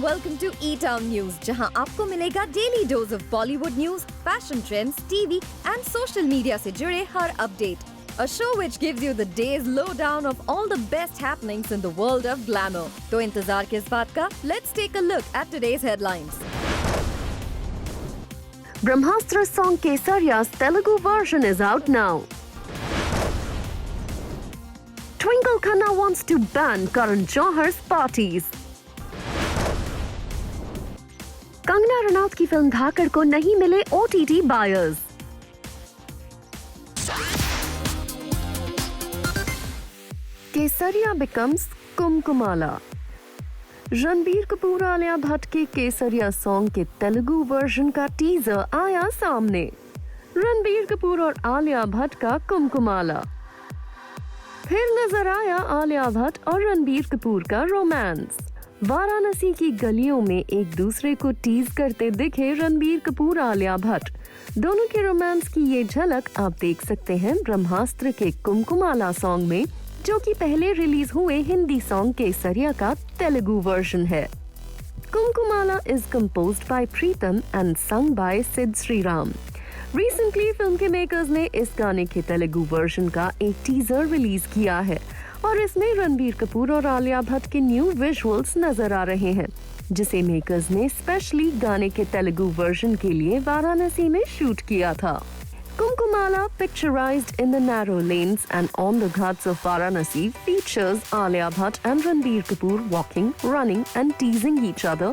welcome to E-Town News, जहां आपको मिलेगा daily dose of Bollywood news, fashion trends, TV and social media से जुड़े हर update. A show which gives you the day's lowdown of all the best happenings in the world of glamour. तो इंतजार किस बात का? Let's take a look at today's headlines. Brahmastra song Kesariya's Telugu version is out now. Twinkle Khanna wants to ban Karan Johar's parties. Kangana Ranaut की film धाकड़ को नहीं मिले OTT buyers. केसरिया becomes कुमकुमाला. Ranbir Kapoor Alia Bhatt के केसरिया सॉन्ग के तेलुगु वर्जन का टीजर आया सामने. रणबीर कपूर और आलिया भट्ट का कुमकुमाला. फिर नजर आया आलिया भट्ट और रणबीर कपूर का रोमांस. वाराणसी की गलियों में एक दूसरे को टीज करते दिखे रणबीर कपूर आलिया भट्ट. दोनों के रोमांस की ये झलक आप देख सकते हैं ब्रह्मास्त्र के कुमकुमाला सॉन्ग में, जो कि पहले रिलीज हुए हिंदी सॉन्ग केसरिया का तेलुगु वर्जन है. Kumkumala is composed by Pritam and sung by Sid Sriram. Recently film के मेकर्स ने इस गाने के तेलुगु वर्जन का एक टीजर रिलीज किया है और इसमें रणबीर कपूर और आलिया भट्ट के न्यू विजुअल्स नजर आ रहे हैं, जिसे मेकर्स ने स्पेशली गाने के तेलुगु वर्जन के लिए वाराणसी में शूट किया था. Kumkumala, picturized in the narrow lanes and on the ghats of Varanasi, features Alia Bhatt and Ranbir Kapoor walking, running and teasing each other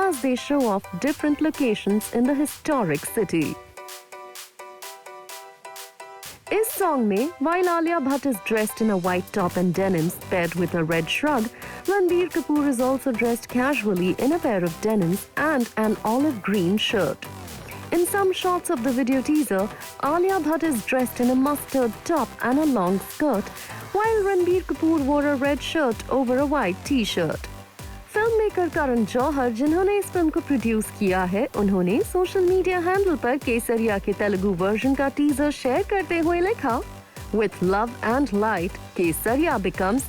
as they show off different locations in the historic city. इस song में, while Alia Bhatt is dressed in a white top and denims paired with a red shrug, Ranbir Kapoor is also dressed casually in a pair of denims and an olive green shirt. In some shots of the video teaser, Alia Bhatt is dressed in a mustard top and a long skirt, while Ranbir Kapoor wore a red shirt over a white t-shirt. Filmmaker Karan Johar, जिन्होंने इस film को produce किया है, उन्होंने social media handle पर केसरिया के Telugu version का teaser share करते हुए लिखा, "With love and light, Kesariya becomes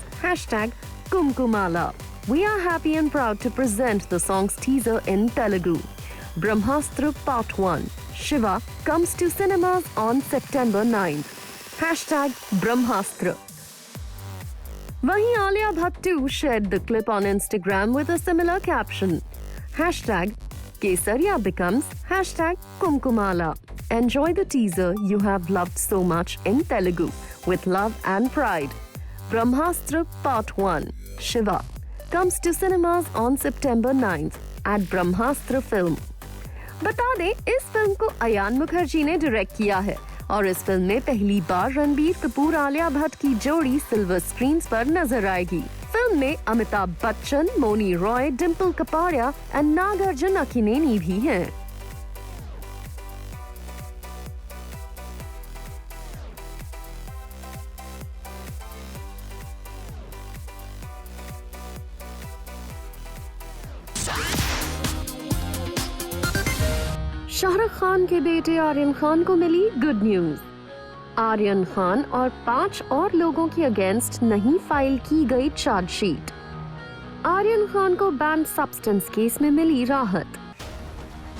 #Kumkumala. We are happy and proud to present the song's teaser in Telugu. Brahmastra Part 1, Shiva, comes to cinemas on September 9th. #Brahmastra." वहीं Alia Bhatt too shared the clip on Instagram with a similar caption. #Kesariya becomes #Kumkumala. Enjoy the teaser you have loved so much in Telugu. With love and pride. Brahmastra Part 1, Shiva, comes to cinemas on September 9th at Brahmastra Film. बता दें, इस film को अयान मुखर्जी ने direct किया है और इस film में पहली बार रणबीर कपूर आलिया भट्ट की जोड़ी सिल्वर स्क्रीन पर नजर आएगी. फिल्म में अमिताभ बच्चन, मोनी रॉय, डिम्पल कपाड़िया और नागार्जुन अक्किनेनी भी हैं. शाहरुख खान के बेटे आर्यन खान को मिली गुड न्यूज. आर्यन खान और 5 और लोगों के अगेंस्ट नहीं फाइल की गई चार्जशीट. आर्यन खान को बैंड सब्सटेंस केस में मिली राहत.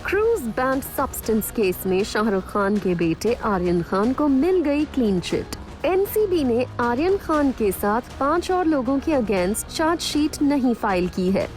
क्रूज बैंड सब्सटेंस केस में शाहरुख खान के बेटे आर्यन खान को मिल गई क्लीन चिट. NCB ने आर्यन खान के साथ 5 और लोगों के अगेंस्ट चार्जशीट नहीं फाइल की है.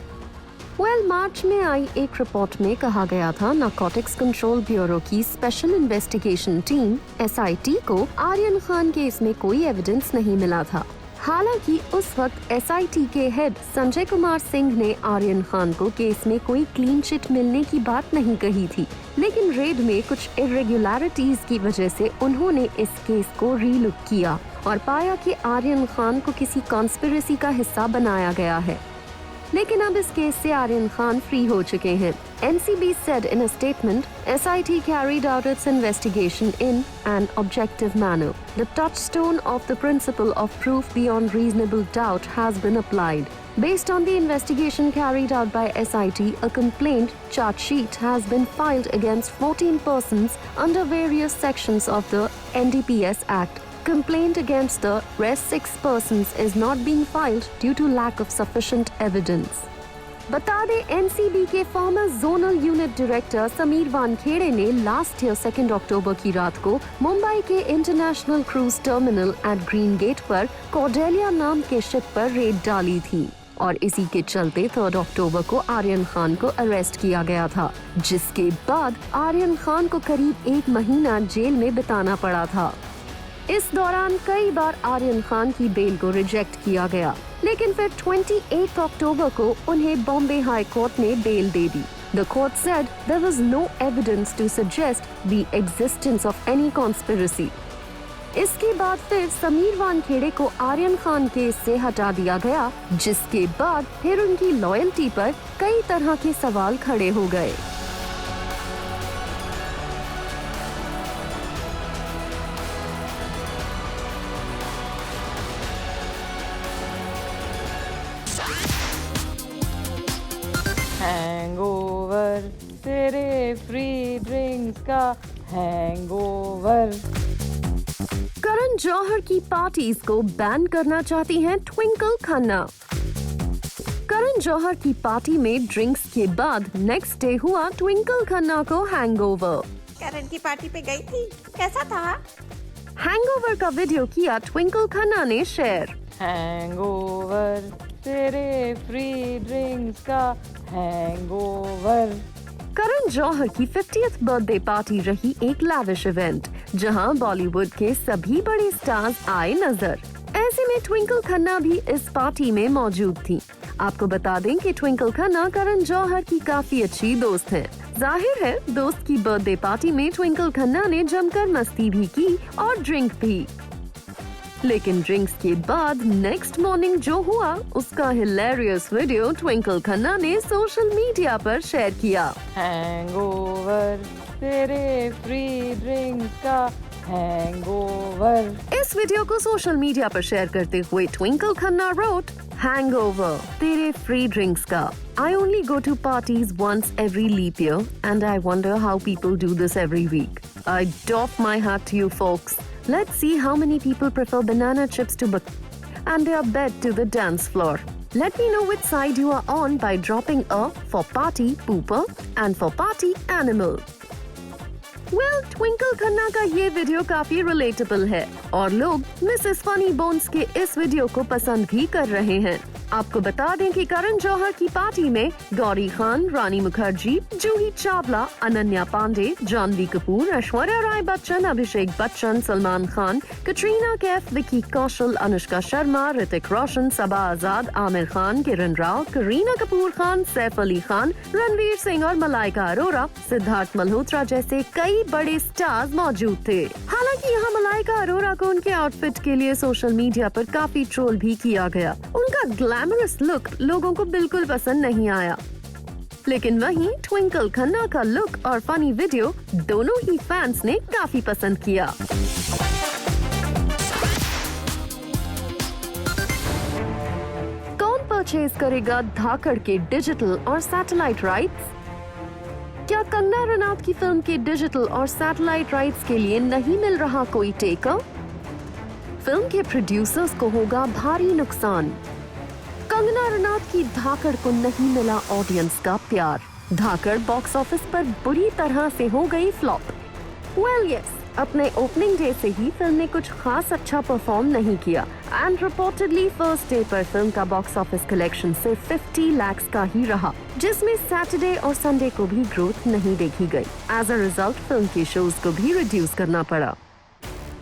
मार्च में आई एक रिपोर्ट में कहा गया था नारकोटिक्स कंट्रोल ब्यूरो की स्पेशल इन्वेस्टिगेशन टीम SIT को आर्यन खान केस में कोई एविडेंस नहीं मिला था. हालांकि उस वक्त SIT के हेड संजय कुमार सिंह ने आर्यन खान को केस में कोई क्लीन चिट मिलने की बात नहीं कही थी, लेकिन रेड में कुछ इरेगुलरिटीज की वजह से उन्होंने इस केस को रीलुक किया और पाया कि आर्यन खान को किसी कॉन्स्पिरेसी का हिस्सा बनाया गया है. लेकिन अब इस केस से आर्यन खान फ्री हो चुके हैं. NCB said in a statement, SIT carried out its investigation in an objective manner. The touchstone of the principle of proof beyond reasonable doubt has been applied. Based on the investigation carried out by SIT, a complaint charge sheet has been filed against 14 persons under various sections of the NDPS Act. Complaint against the rest 6 persons is not being filed due to lack of sufficient evidence. बता दें NCB के farmer zonal unit director Sameer Wankhede ने last year 2 अक्टूबर की रात को मुंबई के international cruise terminal at Green Gate पर Cordelia नाम के शिप पर रेड डाली थी और इसी के चलते 3 अक्टूबर को आर्यन खान को अरेस्ट किया गया था, जिसके बाद आर्यन खान को करीब 1 महीना जेल में बिताना पड़ा था। इस दौरान कई बार आर्यन खान की बेल को रिजेक्ट किया गया, लेकिन फिर 28 अक्टूबर को उन्हें बॉम्बे हाई कोर्ट ने बेल दे दी। The court said there was no evidence to suggest the existence of any conspiracy. इसके बाद फिर समीर वानखेड़े को आर्यन खान केस से हटा दिया गया, जिसके बाद फिर उनकी लॉयल्टी पर कई तरह के सवाल खड़े हो गए। हैंगओवर, तेरे फ्री ड्रिंक्स का हैंगओवर। करण जौहर की पार्टीज को बैन करना चाहती हैं ट्विंकल खन्ना। करण जौहर की पार्टी में ड्रिंक्स के बाद नेक्स्ट डे हुआ ट्विंकल खन्ना को हैंगओवर। करण की पार्टी पे गई थी, कैसा था? हैंगओवर का वीडियो किया ट्विंकल खन्ना ने शेयर। हैंगओवर, तेरे फ्री ड्रिंक्स का हैंगओवर। करण जौहर की 50th बर्थडे पार्टी रही एक लैविश इवेंट, जहां बॉलीवुड के सभी बड़े स्टार्स आए नजर। ऐसे में ट्विंकल खन्ना भी इस पार्टी में मौजूद थी। आपको बता दें कि ट्विंकल खन्ना करण जौहर की काफी अच्छी दोस्त हैं। जाहिर है दोस्त की बर्थडे पार्टी में ट्विंकल खन्ना ने जमकर मस्ती भी की और ड्रिंक भी। लेकिन ड्रिंक्स के बाद नेक्स्ट मॉर्निंग जो हुआ उसका हिलेरियस वीडियो ट्विंकल खन्ना ने सोशल मीडिया पर शेयर किया। हैंगओवर, तेरे फ्री ड्रिंक्स का हैंगओवर। इस वीडियो को सोशल मीडिया पर शेयर करते हुए ट्विंकल खन्ना रोट, हैंगओवर, तेरे फ्री ड्रिंक्स का। I only go to parties once every leap year and I wonder how people do this every week. I doff my hat to you folks. Let's see how many people prefer banana chips to and their bed to the dance floor. Let me know which side you are on by dropping a for party pooper and for party animal. Well, Twinkle Khanna का ये video काफी relatable है और लोग Mrs funny bones के इस video को पसंद भी कर रहे हैं। आपको बता दें कि करण जौहर की पार्टी में गौरी खान, रानी मुखर्जी, जूही चावला, अनन्या पांडे, जानवी कपूर, ऐश्वर्या राय बच्चन, अभिषेक बच्चन, सलमान खान, कटरीना कैफ, विकी कौशल, अनुष्का शर्मा, ऋतिक रोशन, सबा आजाद, आमिर खान, किरण राव, करीना कपूर खान, सैफ अली खान, रणवीर सिंह और मलाइका अरोरा, सिद्धार्थ मल्होत्रा जैसे कई बड़े स्टार्स मौजूद थे। हालांकि यहाँ मलाइका अरोरा को उनके आउटफिट के लिए सोशल मीडिया पर काफी ट्रोल भी किया गया। उनका ग्लैमरस लुक लोगों को बिल्कुल पसंद नहीं आया, लेकिन वहीं ट्विंकल खन्ना का लुक और फनी वीडियो दोनों ही फैंस ने काफी पसंद किया। कौन परचेज करेगा धाकड़ के डिजिटल और सैटेलाइट राइट्स? क्या कंगना रनौत की फिल्म के डिजिटल और सैटेलाइट राइट्स के लिए नहीं मिल रहा कोई टेकर? फिल्म के प्रोड्यूसर्स को होगा भारी नुकसान। कंगना रनौत की धाकड़ को नहीं मिला ऑडियंस का प्यार। धाकड़ बॉक्स ऑफिस पर बुरी तरह से हो गई फ्लॉप। वेल यस, अपने ओपनिंग डे से ही फिल्म ने कुछ खास अच्छा परफॉर्म नहीं किया एंड रिपोर्टेडली फर्स्ट डे पर फिल्म का बॉक्स ऑफिस कलेक्शन सिर्फ 50 लाख का ही रहा, जिसमें सैटरडे और संडे को भी ग्रोथ नहीं देखी गई। एज अ रिजल्ट फिल्म के शोज को भी रिड्यूस करना पड़ा।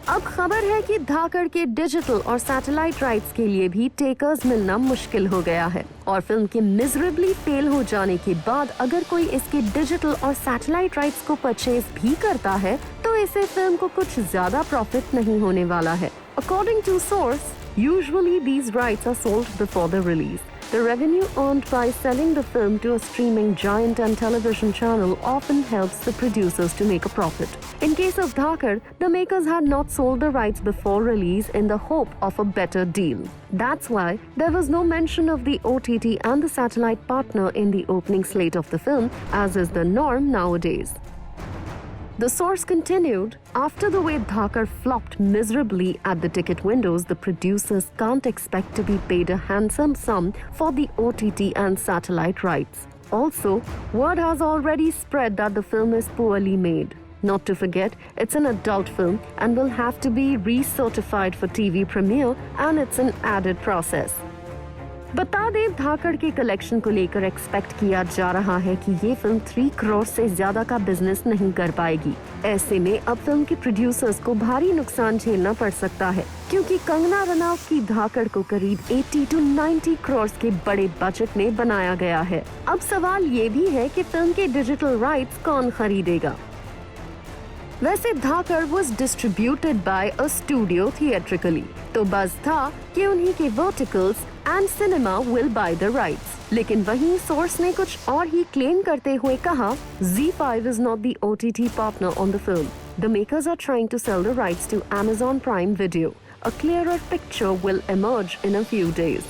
अब खबर है कि धाकड़ के डिजिटल और सैटेलाइट राइट्स के लिए भी टेकर्स मिलना मुश्किल हो गया है और फिल्म के मिजरेबली फेल हो जाने के बाद अगर कोई इसके डिजिटल और सैटेलाइट राइट्स को परचेज भी करता है तो इसे फिल्म को कुछ ज्यादा प्रॉफिट नहीं होने वाला है। According to source, usually these rights are sold before the release. The revenue earned by selling the film to a streaming giant and television channel often helps the producers to make a profit. In case of Dhaakad, the makers had not sold the rights before release in the hope of a better deal. That's why there was no mention of the OTT and the satellite partner in the opening slate of the film, as is the norm nowadays. The source continued, after the way Dhaakad flopped miserably at the ticket windows, the producers can't expect to be paid a handsome sum for the OTT and satellite rights. Also, word has already spread that the film is poorly made. Not to forget, it's an adult film and will have to be recertified for TV premiere, and it's an added process. बता दें, धाकड़ के collection को लेकर expect किया जा रहा है कि ये फिल्म 3 करोड़ से ज्यादा का बिजनेस नहीं कर पाएगी। ऐसे में अब फिल्म के प्रोड्यूसर्स को भारी नुकसान झेलना पड़ सकता है, क्योंकि कंगना रनौत की धाकड़ को करीब 80 to 90 करोड़ के बड़े बजट में बनाया गया है। अब सवाल ये भी है कि फिल्म के डिजिटल राइट्स कौन खरीदेगा। वैसे धाकड़ was distributed by a studio theatrically, तो बस था कि उन्हीं के verticals and cinema will by the rights. लेकिन वहीं सोर्स ने कुछ और ही क्लेम करते हुए कहा, Z5 is not the OTT partner on the film. The makers are trying to sell the rights to Amazon Prime Video. A clearer picture will emerge in a few days.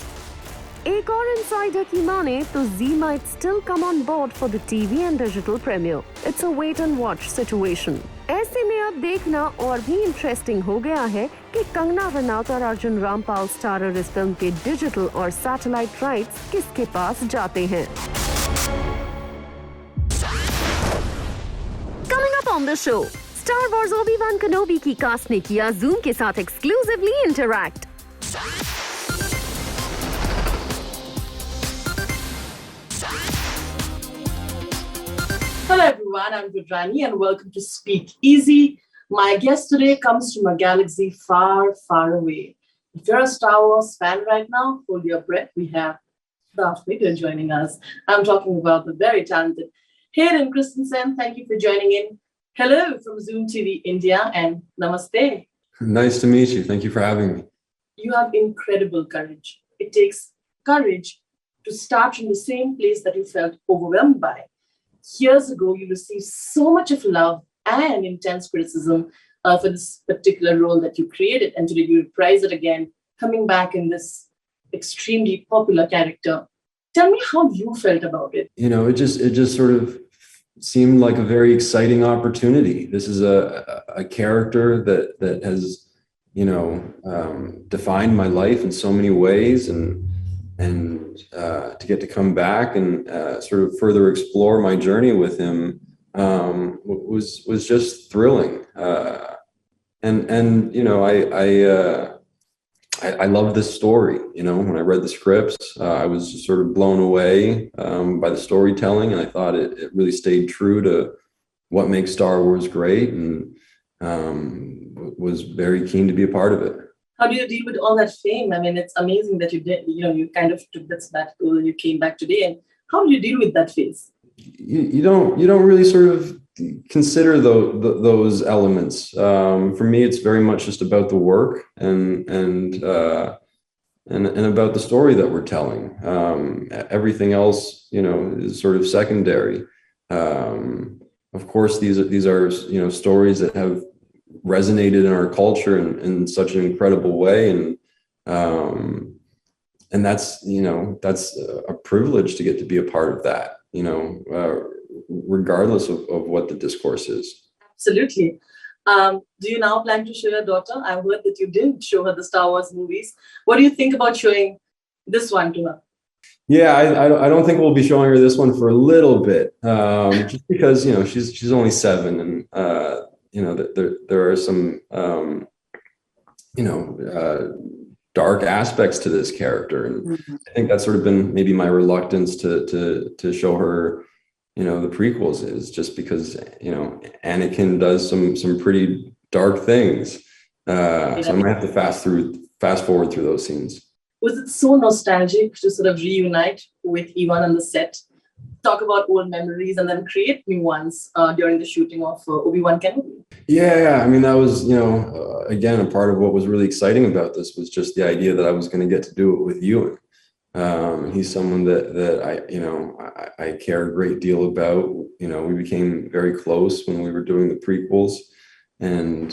एक और insider की माने तो Z might still come on board for the TV and digital premiere. It's a wait and watch situation. ऐसे में अब देखना और भी इंटरेस्टिंग हो गया है कि कंगना रनौत और अर्जुन रामपाल स्टारर इस फिल्म के डिजिटल और सैटेलाइट राइट्स किसके पास जाते हैं। Coming up on the show, Star Wars Obi-Wan Kenobi की कास्ट ने किया Zoom के साथ exclusively interact. Hello everyone, I'm Gudrani and welcome to Speak Easy. My guest today comes from a galaxy far, far away. If you're a Star Wars fan right now, hold your breath. We have Darth Vader joining us. I'm talking about the very talented Hayden Christensen. Thank you for joining in. Hello from Zoom TV India and Namaste. Nice to meet you. Thank you for having me. You have incredible courage. It takes courage to start from the same place that you felt overwhelmed by. Years ago, you received so much of love and intense criticism for this particular role that you created. And today you reprise it again, coming back in this extremely popular character. Tell me how you felt about it. You know, it just sort of seemed like a very exciting opportunity. This is a character that has, you know, defined my life in so many ways, and to get to come back and sort of further explore my journey with him was just thrilling. And you know, I love this story. You know, when I read the scripts, I was just sort of blown away by the storytelling, and I thought it really stayed true to what makes Star Wars great, and was very keen to be a part of it. How do you deal with all that fame? I mean, it's amazing that you did, you know, you kind of took that sabbatical and you came back today. And how do you deal with that phase? You don't really sort of consider those elements. For me, it's very much just about the work and about the story that we're telling. Everything else, you know, is sort of secondary. Of course, these are you know, stories that have resonated in our culture in such an incredible way, and that's, you know, that's a privilege to get to be a part of that, you know, regardless of what the discourse is. Absolutely. Do you now plan to show your daughter? I heard that you didn't show her the Star Wars movies. What do you think about showing this one to her? Yeah, I don't think we'll be showing her this one for a little bit, just because, you know, she's only 7, and you know, there are some you know, dark aspects to this character, and I think that's sort of been maybe my reluctance to show her, you know, the prequels, is just because, you know, Anakin does some pretty dark things, so I'm gonna have to fast forward through those scenes. Was it so nostalgic to sort of reunite with Ewan on the set, talk about old memories, and then create new ones during the shooting of Obi-Wan Kenobi? Yeah, I mean, that was, you know, again, a part of what was really exciting about this was just the idea that I was going to get to do it with Ewan. He's someone that I, you know, I care a great deal about. You know, we became very close when we were doing the prequels, and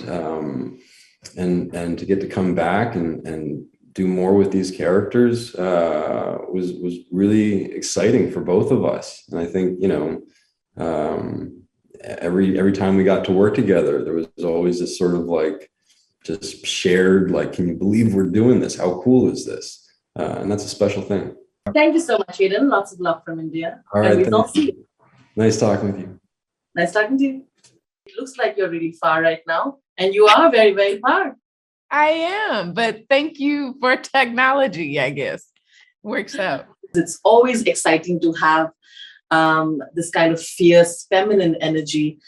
to get to come back and do more with these characters was really exciting for both of us. And I think, you know, every time we got to work together, there was always this sort of like just shared, like, can you believe we're doing this? How cool is this? And that's a special thing. Thank you so much, Hayden. Lots of love from India. All right. Thank you. Nice talking with you. Nice talking to you. It looks like you're really far right now, and you are very, very far. I am, but thank you for technology, I guess. Works out. It's always exciting to have this kind of fierce feminine energy.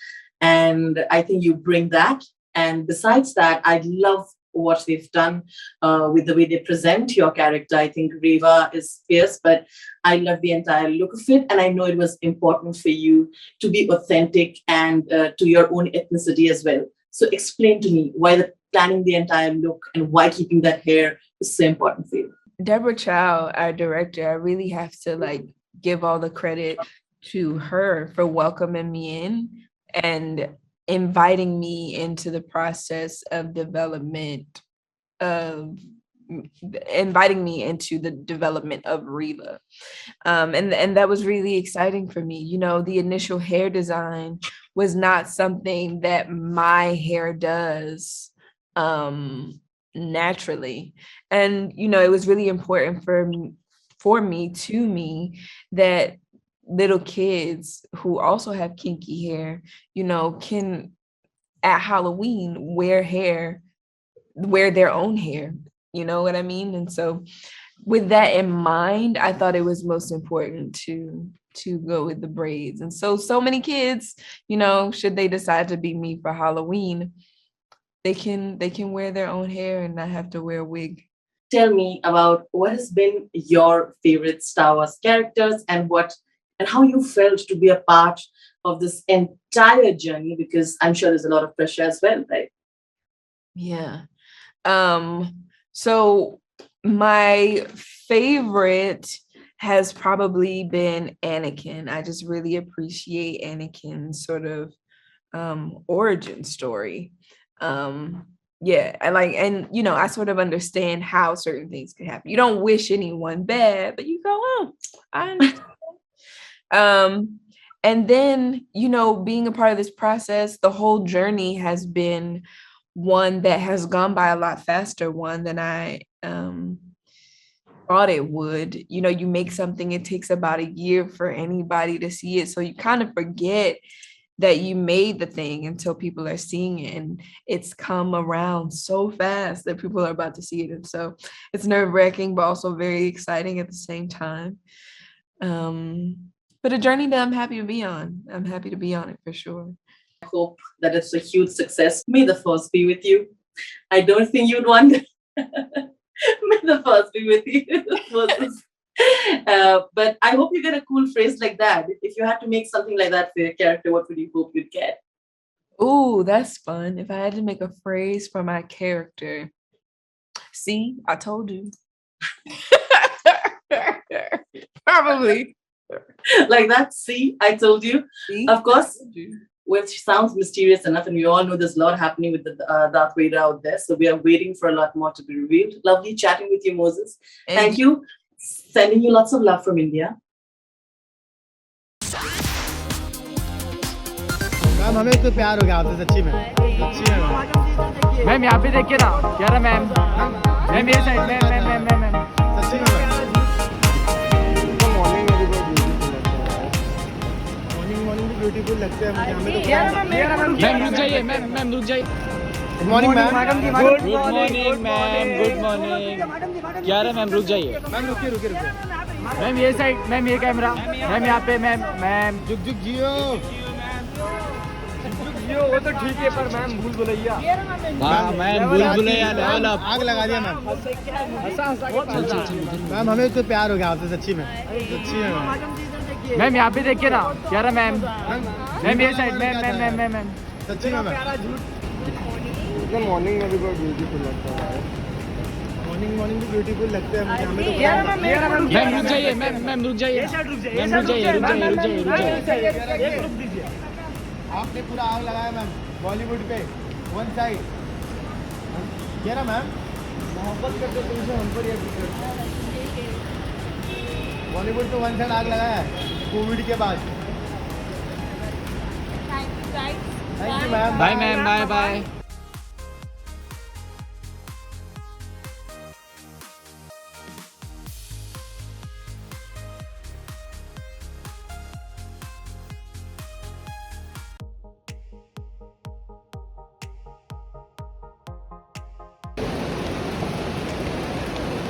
And I think you bring that. And besides that, I love what they've done with the way they present your character. I think Reva is fierce, but I love the entire look of it. And I know it was important for you to be authentic and to your own ethnicity as well. So explain to me why planning the entire look and why keeping that hair is so important for you. Deborah Chow, our director, I really have to like give all the credit to her for welcoming me in and inviting me into the process of development of Reva. And that was really exciting for me. You know, the initial hair design was not something that my hair does naturally. And, you know, it was really important for me that little kids who also have kinky hair, you know, can at Halloween wear their own hair. You know what I mean? And so with that in mind, I thought it was most important to go with the braids. And so many kids, you know, should they decide to be me for Halloween, they can wear their own hair and not have to wear a wig. Tell me about what has been your favorite Star Wars characters and how you felt to be a part of this entire journey, because I'm sure there's a lot of pressure as well, right? Yeah. So my favorite has probably been Anakin. I just really appreciate Anakin's sort of origin story. Yeah, and you know, I sort of understand how certain things could happen. You don't wish anyone bad, but you go, oh, I understand. And then, you know, being a part of this process, the whole journey has been one that has gone by a lot faster, one than I thought it would. You know, you make something, it takes about a year for anybody to see it. So you kind of forget that you made the thing until people are seeing it. And it's come around so fast that people are about to see it. And so it's nerve-wracking, but also very exciting at the same time. But a journey that I'm happy to be on. I'm happy to be on it for sure. I hope that it's a huge success. May the force be with you. I don't think you'd want it. May the force be with you. But I hope you get a cool phrase like that. If you had to make something like that for your character, what would you hope you'd get? Ooh, that's fun. If I had to make a phrase for my character. See, I told you. Probably. Like that, see, I told you. See? Of course, which sounds mysterious enough, and we all know there's a lot happening with the Darth Vader out there, so we are waiting for a lot more to be revealed. Lovely chatting with you, Moses. And thank you. Sending you lots of love from India. Ma'am हमें तो प्यार हो गया आपसे सच्ची में ma'am यहाँ पे देखिए ना क्या रहा मैम मैम ये साइड मैम सच्ची में मॉर्निंग भी ब्यूटीफुल लगता है मुझे हमें तो मैम रुक जाइए मैम रुक जाइए good morning madam ji good morning ma'am good morning क्या रहा मैम रुक जाइए मैम रुकिए मैम ये साइड मैम ये कैमरा मैम यहाँ पे मैम जुग जियो वो तो ठीक है पर मैम भूल भुलैया मैम भूल भुलैया आग लगा दिया मैम मैम हमें तो प्यार हो गया आपसे सच्ची में मैम यहाँ पे देखिए ना क्या रहा मैम ये साइड मैम सच्ची में मैम मॉर्निंग में भी बहुत ब्यूटीफुल लगता है मॉर्निंग भी ब्यूटीफुल लगता है मुझे हमें तो मैम रुक जाइए मैम रुक जाइए रुक दीजिए आपने पूरा आग लगाया मैम बॉलीवुड पे वन साइड क्या ना मैम मोहब्बत करते तुमसे हम पर बॉलीवुड पे वन साइड आग लगाया है कोविड के बाद Thank you, ma'am. Bye, ma'am. Bye, bye.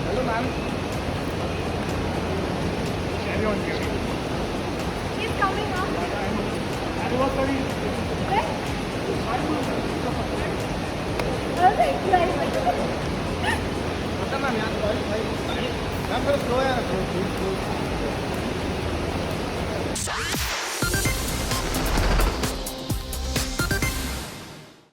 Hello, ma'am. Carry on, carry on. He's coming up. Anniversary. Okay, ma'am यहाँ मैम थोड़ा स्लो है